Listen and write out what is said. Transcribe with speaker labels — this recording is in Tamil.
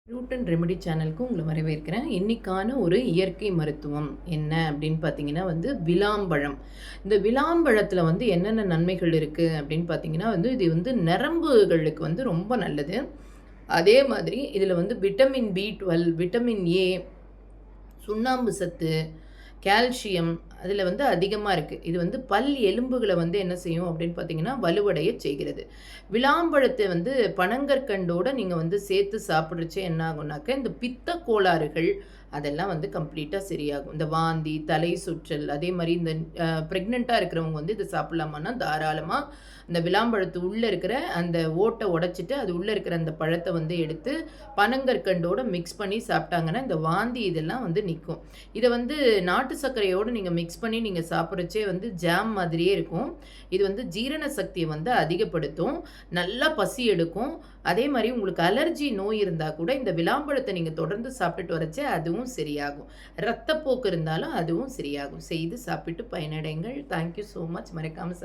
Speaker 1: ரூட் அண்ட் ரெமெடி சேனலுக்கு உங்களை வரவேற்கிறேன். இன்னைக்கான ஒரு இயற்கை மருத்துவம் என்ன அப்படின்னு பார்த்தீங்கன்னா விளாம்பழம். இந்த விளாம்பழத்தில் என்னென்ன நன்மைகள் இருக்குது அப்படின்னு பார்த்தீங்கன்னா இது நரம்புகளுக்கு ரொம்ப நல்லது. அதே மாதிரி இதில் விட்டமின் B12, விட்டமின் ஏ, சுண்ணாம்பு சத்து, கால்சியம் அதில் அதிகமாக இருக்குது. இது பல் எலும்புகளை என்ன செய்யும் அப்படின்னு பார்த்தீங்கன்னா வலுவடைய செய்கிறது. விளாம்பழத்தை பனங்கற்கண்டோடு நீங்கள் சேர்த்து சாப்பிட்றச்சே என்ன ஆகும்னாக்க இந்த பித்த கோளாறுகள் அதெல்லாம் கம்ப்ளீட்டாக சரியாகும். இந்த வாந்தி, தலை சுற்றல், அதே மாதிரி இந்த ப்ரெக்னெண்ட்டாக இருக்கிறவங்க இதை சாப்பிட்லாமான்னா தாராளமாக இந்த விளாம்பழத்து உள்ளே இருக்கிற அந்த ஓட்டை உடைச்சிட்டு அது உள்ளே இருக்கிற அந்த பழத்தை எடுத்து பனங்கற்கண்டோடு மிக்ஸ் பண்ணி சாப்பிட்டாங்கன்னா இந்த வாந்தி இதெல்லாம் நிற்கும். இதை நாட்டு சர்க்கரையோடு நீங்கள் மிக்ஸ் பண்ணி நீங்கள் சாப்பிட்றச்சே ஜாம் மாதிரியே இருக்கும். இது ஜீரண சக்தியை அதிகப்படுத்தும், நல்லா பசி எடுக்கும். அதே மாதிரி உங்களுக்கு அலர்ஜி நோய் இருந்தால் கூட இந்த விளாம்பழத்தை நீங்கள் தொடர்ந்து சாப்பிட்டுட்டு வரச்சே அதுவும் சரியாகும். இரத்தப்போக்கு இருந்தாலும் அதுவும் சரியாகும். செய்து சாப்பிட்டு பயனடைங்கள். Thank you so much. மறக்காமல்